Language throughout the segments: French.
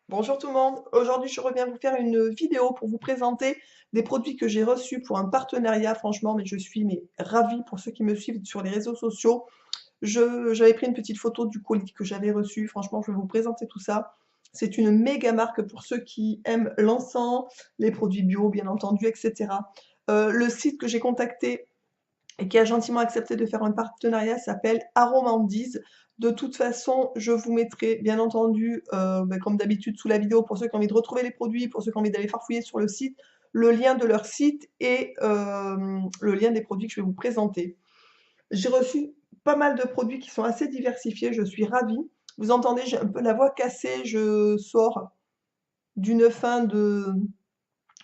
Bonjour tout le monde, aujourd'hui je reviens vous faire une vidéo pour vous présenter des produits que j'ai reçus pour un partenariat, franchement, mais je suis ravie pour ceux qui me suivent sur les réseaux sociaux. J'avais pris une petite photo du colis que j'avais reçu, franchement je vais vous présenter tout ça. C'est une méga marque pour ceux qui aiment l'encens, les produits bio bien entendu, etc. Le site que j'ai contacté et qui a gentiment accepté de faire un partenariat s'appelle Aromandise. De toute façon, je vous mettrai bien entendu, comme d'habitude sous la vidéo pour ceux qui ont envie de retrouver les produits, pour ceux qui ont envie d'aller farfouiller sur le site, le lien de leur site et le lien des produits que je vais vous présenter. J'ai reçu pas mal de produits qui sont assez diversifiés, je suis ravie. Vous entendez, j'ai un peu la voix cassée, je sors d'une fin de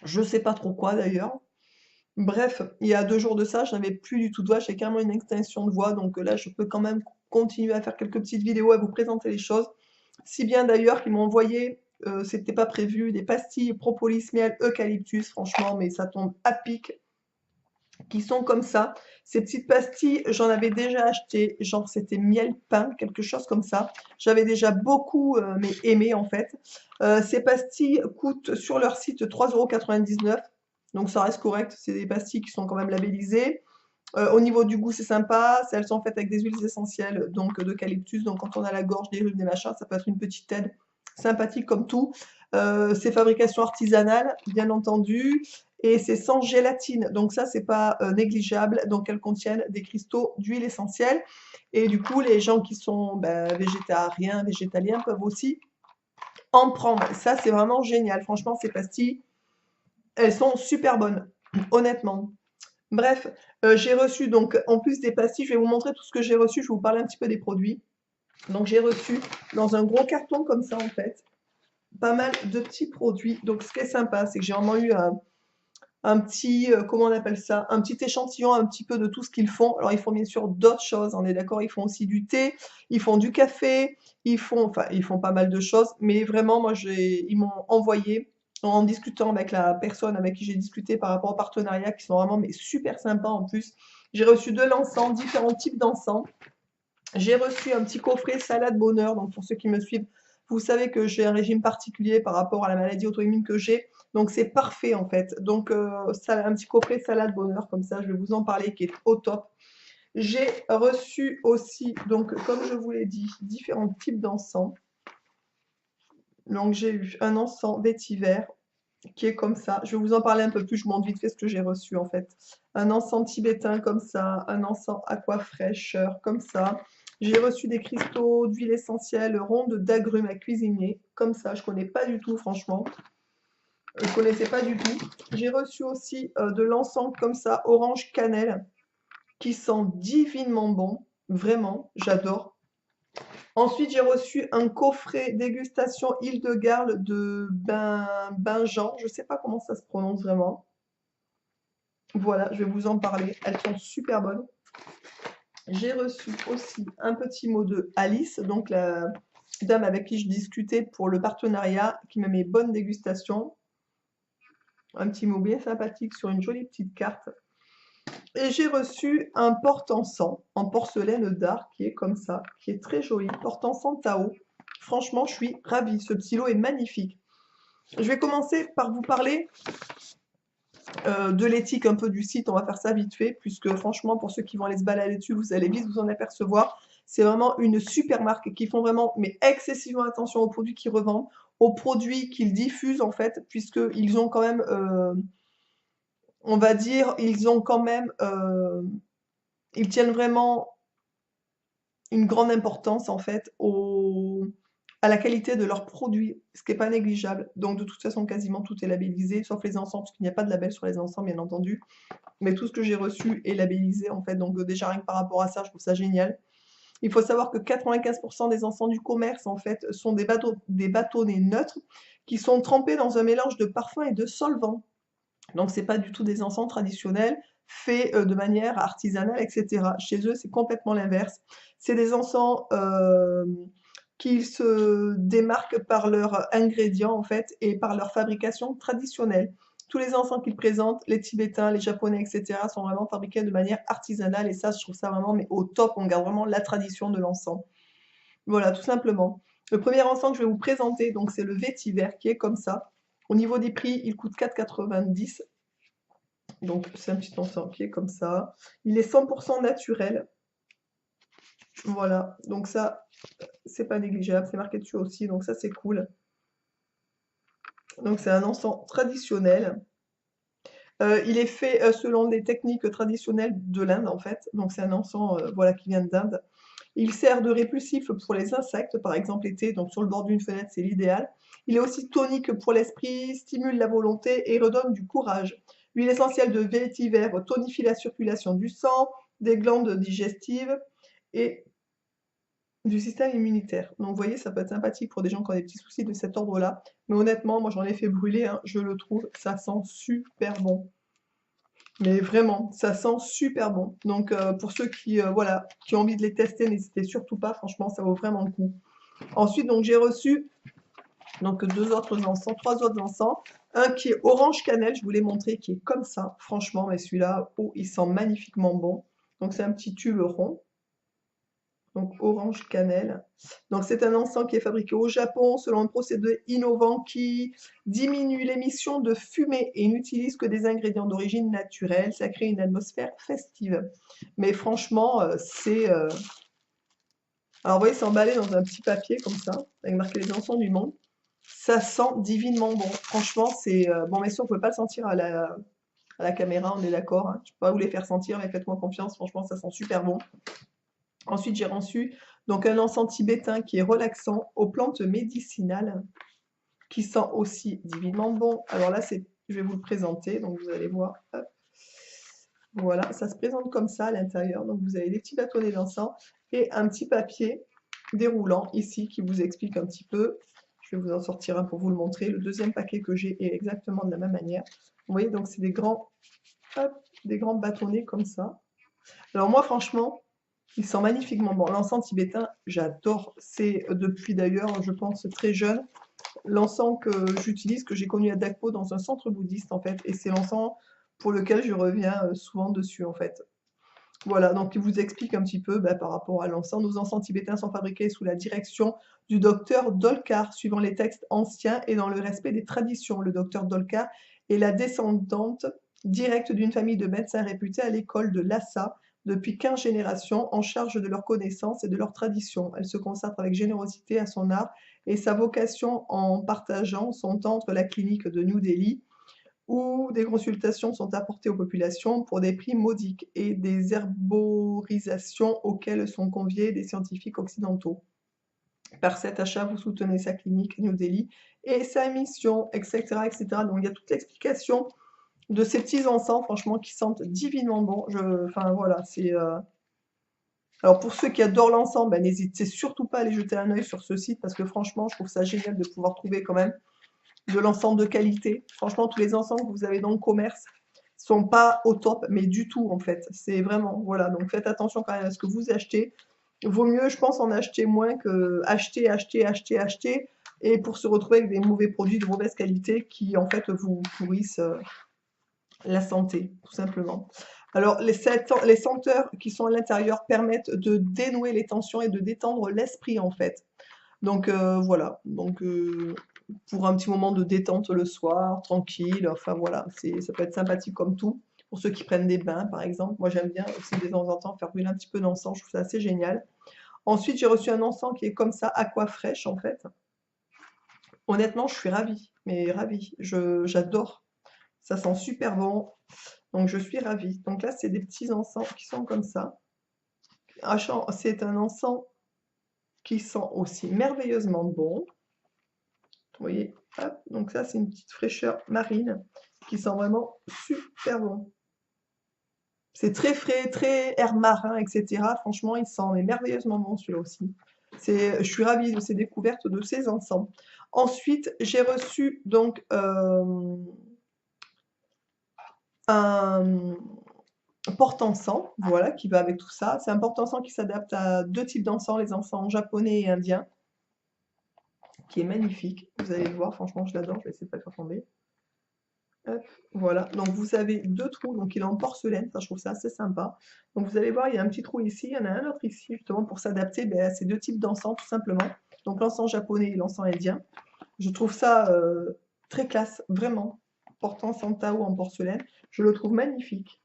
je sais pas trop quoi d'ailleurs. Bref, il y a 2 jours de ça, je n'avais plus du tout de voix, j'ai carrément une extinction de voix, donc là, je peux quand même continuer à faire quelques petites vidéos, à vous présenter les choses. Si bien d'ailleurs qu'ils m'ont envoyé, c'était pas prévu, des pastilles propolis, miel, eucalyptus, franchement, mais ça tombe à pic, qui sont comme ça. Ces petites pastilles, j'en avais déjà acheté, genre c'était miel pain, quelque chose comme ça. J'avais déjà beaucoup mais aimé en fait. Ces pastilles coûtent sur leur site 3,99 €, donc ça reste correct. C'est des pastilles qui sont quand même labellisées. Au niveau du goût, c'est sympa. Elles sont faites avec des huiles essentielles, donc d'eucalyptus. Donc quand on a la gorge, des rhumes, des machins, ça peut être une petite aide sympathique comme tout. C'est fabrication artisanale, bien entendu, et c'est sans gélatine. Donc ça, c'est pas négligeable. Donc elles contiennent des cristaux d'huile essentielle. Et du coup, les gens qui sont végétariens, végétaliens peuvent aussi en prendre. Ça, c'est vraiment génial. Franchement, ces pastilles, elles sont super bonnes, honnêtement. Bref, j'ai reçu donc en plus des pastilles, je vais vous montrer tout ce que j'ai reçu, je vais vous parler un petit peu des produits. Donc j'ai reçu dans un gros carton comme ça en fait, pas mal de petits produits. Donc ce qui est sympa, c'est que j'ai vraiment eu un petit, comment on appelle ça? Un petit échantillon un petit peu de tout ce qu'ils font. Alors ils font bien sûr d'autres choses, on est d'accord? Ils font aussi du thé, ils font du café, ils font pas mal de choses, mais vraiment moi ils m'ont envoyé, en discutant avec la personne avec qui j'ai discuté par rapport au partenariat, qui sont vraiment mais super sympas en plus. J'ai reçu de l'encens, différents types d'encens. J'ai reçu un petit coffret salade bonheur, donc pour ceux qui me suivent, vous savez que j'ai un régime particulier par rapport à la maladie auto-immune que j'ai, donc c'est parfait en fait. Donc un petit coffret salade bonheur comme ça, je vais vous en parler, qui est au top. J'ai reçu aussi, donc comme je vous l'ai dit, différents types d'encens. Donc j'ai eu un encens vétiver qui est comme ça. Je vais vous en parler un peu plus, je vous montre vite fait ce que j'ai reçu en fait. Un encens tibétain comme ça, un encens aqua fraîcheur comme ça. J'ai reçu des cristaux d'huile essentielle ronde d'agrumes à cuisiner, comme ça, je connais pas du tout franchement. Je connaissais pas du tout. J'ai reçu aussi de l'encens comme ça, orange cannelle, qui sent divinement bon, vraiment, j'adore. Ensuite, j'ai reçu un coffret dégustation île de Garde de Jean, je sais pas comment ça se prononce vraiment. Voilà, je vais vous en parler. Elles sont super bonnes. J'ai reçu aussi un petit mot de Alice, donc la dame avec qui je discutais pour le partenariat, qui m'a mis bonne dégustation. Un petit mot bien sympathique sur une jolie petite carte. Et j'ai reçu un porte-encens en porcelaine d'art qui est comme ça, qui est très joli. Porte-encens Tao. Franchement, je suis ravie. Ce petit lot est magnifique. Je vais commencer par vous parler de l'éthique un peu du site, on va faire ça vite fait, puisque franchement, pour ceux qui vont aller se balader dessus, vous allez vite vous en apercevoir. C'est vraiment une super marque qui font vraiment, mais excessivement attention aux produits qu'ils revendent, aux produits qu'ils diffusent en fait, puisqu'ils ont quand même, on va dire, ils tiennent vraiment une grande importance en fait à la qualité de leurs produits, ce qui n'est pas négligeable. Donc de toute façon, quasiment tout est labellisé, sauf les encens, parce qu'il n'y a pas de label sur les encens, bien entendu. Mais tout ce que j'ai reçu est labellisé en fait, donc déjà rien que par rapport à ça, je trouve ça génial. Il faut savoir que 95% des encens du commerce en fait sont des bâtonnets neutres qui sont trempés dans un mélange de parfums et de solvants. Donc c'est pas du tout des encens traditionnels faits de manière artisanale, etc. Chez eux, c'est complètement l'inverse. C'est des encens qui se démarquent par leurs ingrédients en fait et par leur fabrication traditionnelle. Tous les encens qu'ils présentent, les Tibétains, les Japonais, etc., sont vraiment fabriqués de manière artisanale et ça, je trouve ça vraiment mais au top. On garde vraiment la tradition de l'encens. Voilà, tout simplement. Le premier encens que je vais vous présenter, donc c'est le vétiver qui est comme ça. Au niveau des prix, il coûte 4,90 €. Donc c'est un petit encens qui est comme ça. Il est 100% naturel. Voilà, donc ça, c'est pas négligeable, c'est marqué dessus aussi, donc ça c'est cool. Donc c'est un encens traditionnel. Il est fait selon les techniques traditionnelles de l'Inde en fait. Donc c'est un encens voilà, qui vient d'Inde. Il sert de répulsif pour les insectes, par exemple l'été, donc sur le bord d'une fenêtre, c'est l'idéal. Il est aussi tonique pour l'esprit, stimule la volonté et redonne du courage. L'huile essentielle de vétiver tonifie la circulation du sang, des glandes digestives et du système immunitaire. Donc vous voyez, ça peut être sympathique pour des gens qui ont des petits soucis de cet ordre-là. Mais honnêtement, moi j'en ai fait brûler, hein, je le trouve, ça sent super bon. Mais vraiment, ça sent super bon. Donc pour ceux qui, voilà, qui ont envie de les tester, n'hésitez surtout pas, franchement, ça vaut vraiment le coup. Ensuite, donc j'ai reçu donc trois autres encens. Un qui est orange cannelle, je vous l'ai montré, qui est comme ça. Franchement, mais celui-là, oh, il sent magnifiquement bon. Donc c'est un petit tube rond. Donc orange cannelle. Donc c'est un encens qui est fabriqué au Japon selon un procédé innovant qui diminue l'émission de fumée et n'utilise que des ingrédients d'origine naturelle. Ça crée une atmosphère festive. Mais franchement, alors vous voyez, c'est emballé dans un petit papier comme ça, avec marqué les encens du monde. Ça sent divinement bon. Franchement, c'est... bon, mais si on ne peut pas le sentir à la caméra, on est d'accord, hein. Je ne peux pas vous les faire sentir, mais faites-moi confiance. Franchement, ça sent super bon. Ensuite, j'ai reçu donc un encens tibétain qui est relaxant aux plantes médicinales, qui sent aussi divinement bon. Alors là, je vais vous le présenter, donc vous allez voir. Hop. Voilà, ça se présente comme ça à l'intérieur. Donc vous avez des petits bâtonnets d'encens et un petit papier déroulant ici qui vous explique un petit peu. Je vais vous en sortir un pour vous le montrer. Le deuxième paquet que j'ai est exactement de la même manière. Vous voyez, donc c'est des grands bâtonnets comme ça. Alors moi, franchement, il sent magnifiquement bon. L'encens tibétain, j'adore. C'est depuis d'ailleurs, je pense, très jeune, l'encens que j'utilise, que j'ai connu à Dakpo dans un centre bouddhiste en fait. Et c'est l'encens pour lequel je reviens souvent dessus en fait. Voilà, donc il vous explique un petit peu par rapport à l'encens. Nos encens tibétains sont fabriqués sous la direction du docteur Dolkar, suivant les textes anciens et dans le respect des traditions. Le docteur Dolkar est la descendante directe d'une famille de médecins réputés à l'école de Lhasa depuis 15 générations, en charge de leurs connaissances et de leurs traditions. Elle se consacre avec générosité à son art et sa vocation en partageant son temps entre la clinique de New Delhi où des consultations sont apportées aux populations pour des prix modiques et des herborisations auxquelles sont conviés des scientifiques occidentaux. Par cet achat, vous soutenez sa clinique New Delhi et sa mission, etc., etc. Donc il y a toute l'explication de ces petits encens, franchement, qui sentent divinement bon. Enfin voilà, c'est... Alors pour ceux qui adorent l'encens, n'hésitez surtout pas à aller jeter un œil sur ce site parce que franchement, je trouve ça génial de pouvoir trouver quand même de l'encens de qualité. Franchement, tous les encens que vous avez dans le commerce sont pas au top, mais du tout en fait. C'est vraiment, voilà. Donc faites attention quand même à ce que vous achetez. Vaut mieux, je pense, en acheter moins que acheter, acheter, acheter, acheter, et pour se retrouver avec des mauvais produits de mauvaise qualité qui en fait vous pourrissent la santé, tout simplement. Alors les senteurs qui sont à l'intérieur permettent de dénouer les tensions et de détendre l'esprit en fait. Donc voilà, donc pour un petit moment de détente le soir, tranquille, enfin voilà, ça peut être sympathique comme tout. Pour ceux qui prennent des bains, par exemple, moi j'aime bien aussi de temps en temps faire brûler un petit peu d'encens, je trouve ça assez génial. Ensuite, j'ai reçu un encens qui est comme ça, aqua fraîche en fait. Honnêtement, je suis ravie, mais ravie, j'adore. Ça sent super bon, donc je suis ravie. Donc là, c'est des petits encens qui sont comme ça. C'est un encens qui sent aussi merveilleusement bon. Vous voyez, hop, donc ça c'est une petite fraîcheur marine qui sent vraiment super bon. C'est très frais, très air marin, etc. Franchement, il sent mais merveilleusement bon celui-là aussi. Je suis ravie de ces découvertes de ces encens. Ensuite, j'ai reçu donc un porte-encens, voilà, qui va avec tout ça. C'est un porte-encens qui s'adapte à deux types d'encens, les encens japonais et indiens, qui est magnifique. Vous allez le voir, franchement, je l'adore. Je vais essayer de ne pas le faire tomber. Hop, voilà, donc vous avez deux trous, donc il est en porcelaine, ça je trouve ça assez sympa. Donc vous allez voir, il y a un petit trou ici, il y en a un autre ici, justement pour s'adapter à ces deux types d'encens, tout simplement. Donc l'encens japonais et l'encens indien. Je trouve ça très classe, vraiment. Portant Santao en porcelaine, je le trouve magnifique.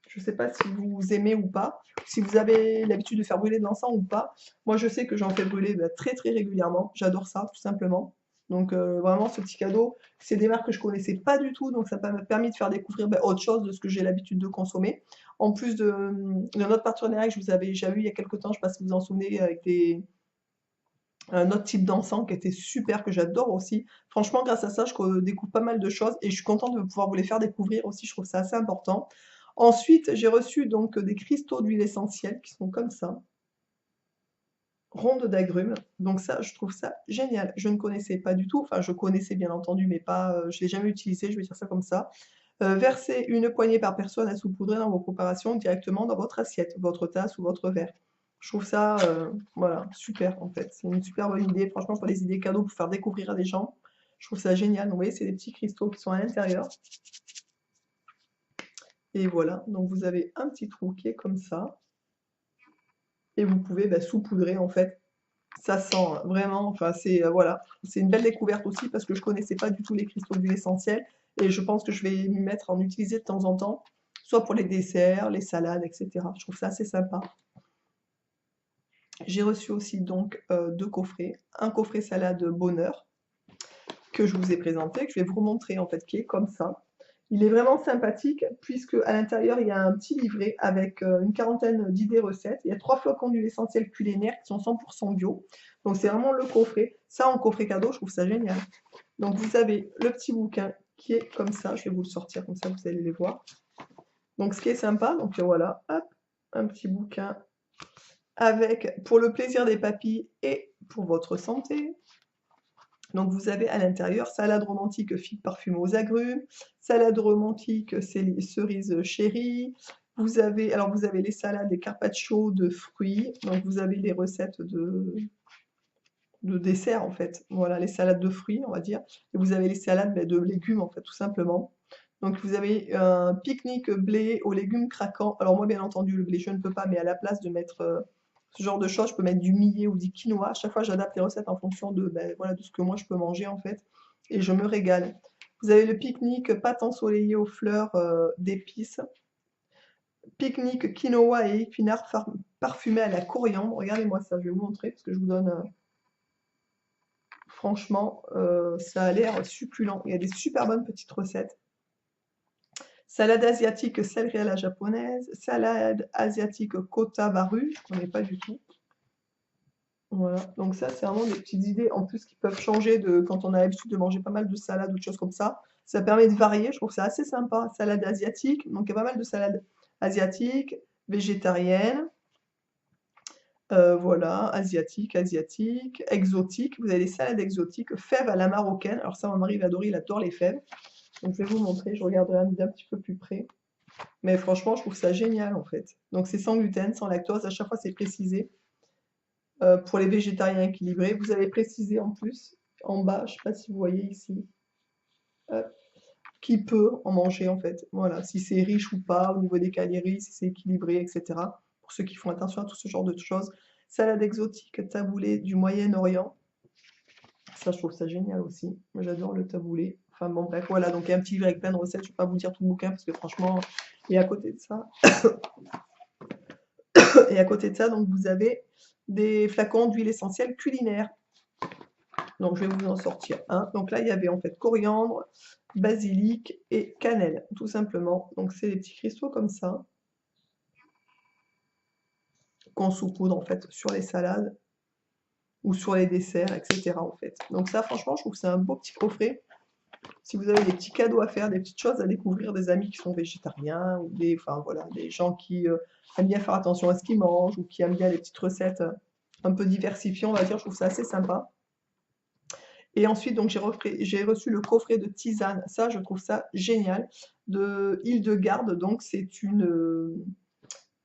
Je ne sais pas si vous aimez ou pas, si vous avez l'habitude de faire brûler de l'encens ou pas. Moi, je sais que j'en fais brûler très très régulièrement. J'adore ça, tout simplement. Donc vraiment, ce petit cadeau, c'est des marques que je connaissais pas du tout, donc ça m'a permis de faire découvrir autre chose de ce que j'ai l'habitude de consommer. En plus de notre partenariat que je vous avais déjà eu il y a quelques temps, je ne sais pas si vous vous en souvenez, avec un autre type d'encens qui était super, que j'adore aussi. Franchement, grâce à ça, je découvre pas mal de choses et je suis contente de pouvoir vous les faire découvrir aussi. Je trouve ça assez important. Ensuite, j'ai reçu donc des cristaux d'huile essentielle qui sont comme ça, rondes d'agrumes. Donc ça, je trouve ça génial. Je ne connaissais pas du tout. Enfin, je connaissais bien entendu, mais pas, je l'ai jamais utilisé. Je vais dire ça comme ça. Versez une poignée par personne à saupoudrer dans vos préparations directement dans votre assiette, votre tasse ou votre verre. Je trouve ça, voilà, super en fait. C'est une super bonne idée, franchement, pour les idées cadeaux, pour faire découvrir à des gens. Je trouve ça génial. Donc, vous voyez, c'est des petits cristaux qui sont à l'intérieur. Et voilà, donc vous avez un petit trou qui est comme ça. Et vous pouvez saupoudrer en fait. Ça sent vraiment, enfin c'est voilà, c'est une belle découverte aussi parce que je connaissais pas du tout les cristaux d'huile essentielle et je pense que je vais m'y mettre à en utiliser de temps en temps, soit pour les desserts, les salades, etc. Je trouve ça assez sympa. J'ai reçu aussi donc deux coffrets, un coffret salade bonheur que je vous ai présenté, que je vais vous remontrer en fait, qui est comme ça. Il est vraiment sympathique puisque à l'intérieur il y a un petit livret avec une quarantaine d'idées recettes. Il y a 3 flacons d'huile essentielle culinaire qui sont 100% bio. Donc c'est vraiment le coffret. Ça en coffret cadeau, je trouve ça génial. Donc vous avez le petit bouquin qui est comme ça. Je vais vous le sortir comme ça vous allez les voir. Donc ce qui est sympa, donc voilà, hop, un petit bouquin avec pour le plaisir des papilles et pour votre santé. Donc vous avez à l'intérieur salade romantique figue parfumée aux agrumes, salade romantique cerise chérie. Vous avez les salades et carpaccio de fruits. Donc vous avez les recettes de dessert en fait. Voilà, les salades de fruits, on va dire. Et vous avez les salades de légumes en fait, tout simplement. Donc vous avez un pique-nique blé aux légumes craquants. Alors moi, bien entendu, le blé, je ne peux pas, mais à la place de mettre ce genre de choses, je peux mettre du millet ou du quinoa. À chaque fois, j'adapte les recettes en fonction voilà, de ce que moi je peux manger en fait. Et je me régale. Vous avez le pique-nique pâte ensoleillée aux fleurs d'épices. Pique-nique quinoa et épinards parfumés à la coriandre. Regardez-moi ça, je vais vous montrer parce que je vous donne... franchement, ça a l'air succulent. Il y a des super bonnes petites recettes. Salade asiatique céleri à la japonaise, salade asiatique kota baru, je ne connais pas du tout. Voilà, donc ça c'est vraiment des petites idées en plus qui peuvent changer de quand on a l'habitude de manger pas mal de salades ou de choses comme ça. Ça permet de varier, je trouve ça assez sympa. Salade asiatique, donc il y a pas mal de salades asiatiques, végétariennes, voilà, asiatique, exotique. Vous avez des salades exotiques, fèves à la marocaine. Alors ça, mon mari va adorer, il adore les fèves. Donc je vais vous montrer, je regarderai d'un petit peu plus près. Mais franchement, je trouve ça génial en fait. Donc c'est sans gluten, sans lactose, à chaque fois c'est précisé. Pour les végétariens équilibrés, vous avez précisé en plus, en bas, je ne sais pas si vous voyez ici, qui peut en manger en fait. Voilà, si c'est riche ou pas, au niveau des calories, si c'est équilibré, etc. Pour ceux qui font attention à tout ce genre de choses. Salade exotique taboulé du Moyen-Orient. Ça, je trouve ça génial aussi. Moi, j'adore le taboulé. Enfin bon, bref, voilà, donc il y a un petit livre avec plein de recettes. Je ne vais pas vous dire tout le bouquin parce que franchement, et à côté de ça, donc vous avez des flacons d'huile essentielle culinaire. Donc je vais vous en sortir un. Donc là, il y avait en fait coriandre, basilic et cannelle, tout simplement. Donc c'est des petits cristaux comme ça qu'on saupoudre en fait sur les salades ou sur les desserts, etc. en fait. Donc ça, franchement, je trouve que c'est un beau petit coffret. Si vous avez des petits cadeaux à faire, des petites choses à découvrir, des amis qui sont végétariens ou enfin voilà, des gens qui aiment bien faire attention à ce qu'ils mangent ou qui aiment bien les petites recettes un peu diversifiées, on va dire, je trouve ça assez sympa. Et ensuite, donc j'ai reçu le coffret de tisane. Ça, je trouve ça génial. De Hildegarde, donc c'est une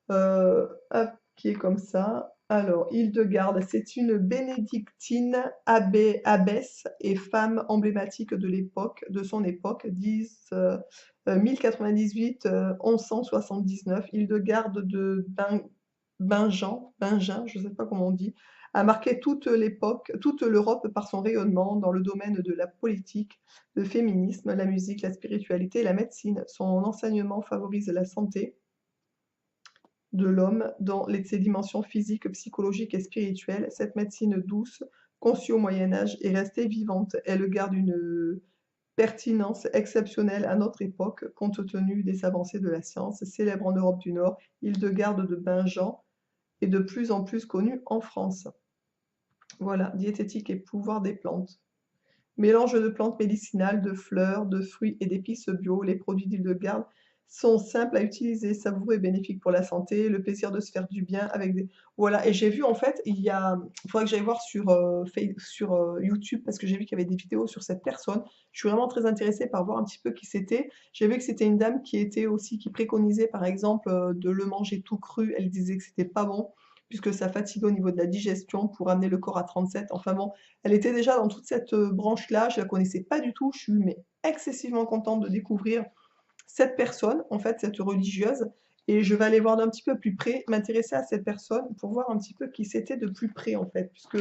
hop, qui est comme ça. Alors, Hildegarde, c'est une bénédictine abbesse et femme emblématique de l'époque, de son époque, 1098 1179. Hildegarde de Bingen, je ne sais pas comment on dit, a marqué toute l'époque, toute l'Europe par son rayonnement dans le domaine de la politique, le féminisme, la musique, la spiritualité et la médecine. Son enseignement favorise la santé de l'homme dans ses dimensions physiques, psychologiques et spirituelles. Cette médecine douce, conçue au Moyen Âge, est restée vivante. Elle garde une pertinence exceptionnelle à notre époque, compte tenu des avancées de la science. Célèbre en Europe du Nord, Hildegarde de Bingen est de plus en plus connue en France. Voilà, diététique et pouvoir des plantes. Mélange de plantes médicinales, de fleurs, de fruits et d'épices bio, les produits d'Hildegarde sont simples à utiliser, savoureux et bénéfiques pour la santé, le plaisir de se faire du bien avec des... Voilà, et j'ai vu en fait, il faudrait que j'aille voir sur YouTube parce que j'ai vu qu'il y avait des vidéos sur cette personne. Je suis vraiment très intéressée par voir un petit peu qui c'était. J'ai vu que c'était une dame qui était aussi, qui préconisait par exemple de le manger tout cru. Elle disait que c'était pas bon puisque ça fatigue au niveau de la digestion pour amener le corps à 37. Enfin bon, elle était déjà dans toute cette branche-là, je la connaissais pas du tout, je suis mais excessivement contente de découvrir cette personne, en fait, cette religieuse, et je vais aller voir d'un petit peu plus près, m'intéresser à cette personne pour voir un petit peu qui c'était de plus près, en fait, puisque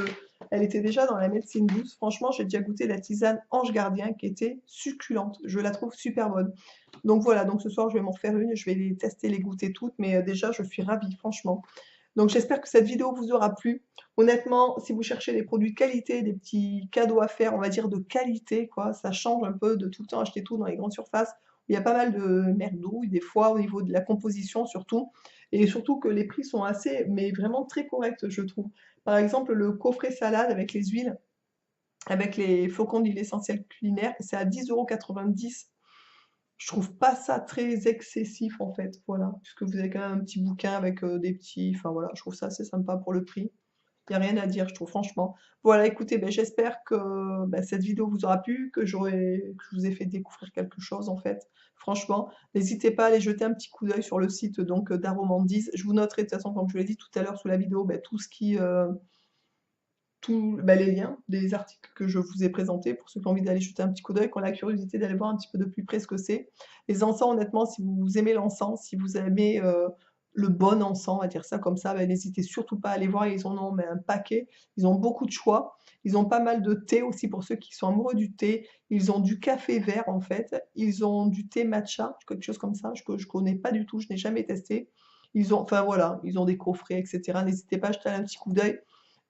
elle était déjà dans la médecine douce. Franchement, j'ai déjà goûté la tisane Ange Gardien qui était succulente, je la trouve super bonne. Donc voilà, donc ce soir, je vais m'en faire une, je vais les tester, les goûter toutes, mais déjà, je suis ravie, franchement. Donc j'espère que cette vidéo vous aura plu. Honnêtement, si vous cherchez des produits de qualité, des petits cadeaux à faire, on va dire de qualité, quoi, ça change un peu de tout le temps acheter tout dans les grandes surfaces. Il y a pas mal de merdouilles, des fois, au niveau de la composition surtout. Et surtout que les prix sont assez, mais vraiment très corrects, je trouve. Par exemple, le coffret salade avec les huiles, avec les flocons d'huile essentielle culinaire, c'est à 10,90 €. Je trouve pas ça très excessif en fait, voilà, puisque vous avez quand même un petit bouquin avec des petits, enfin voilà, je trouve ça assez sympa pour le prix. Il n'y a rien à dire, je trouve, franchement. Voilà, écoutez, ben, j'espère que ben, cette vidéo vous aura plu, que je vous ai fait découvrir quelque chose en fait. Franchement, n'hésitez pas à aller jeter un petit coup d'œil sur le site donc d'Aromandise. Je vous noterai de toute façon, comme je vous l'ai dit tout à l'heure sous la vidéo, ben, tout ce qui, bah, les liens des articles que je vous ai présentés pour ceux qui ont envie d'aller jeter un petit coup d'œil, qui ont la curiosité d'aller voir un petit peu de plus près ce que c'est. Les encens, honnêtement, si vous aimez l'encens, si vous aimez le bon encens, on va dire ça comme ça, bah, n'hésitez surtout pas à aller voir, ils en ont mais un paquet, ils ont beaucoup de choix. Ils ont pas mal de thé aussi pour ceux qui sont amoureux du thé. Ils ont du café vert en fait. Ils ont du thé matcha, quelque chose comme ça, je connais pas du tout, je n'ai jamais testé. Ils ont, enfin voilà, ils ont des coffrets, etc. N'hésitez pas à jeter un petit coup d'œil.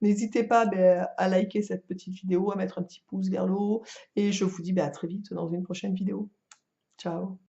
N'hésitez pas ben, à liker cette petite vidéo, à mettre un petit pouce vers le haut et je vous dis ben, à très vite dans une prochaine vidéo. Ciao!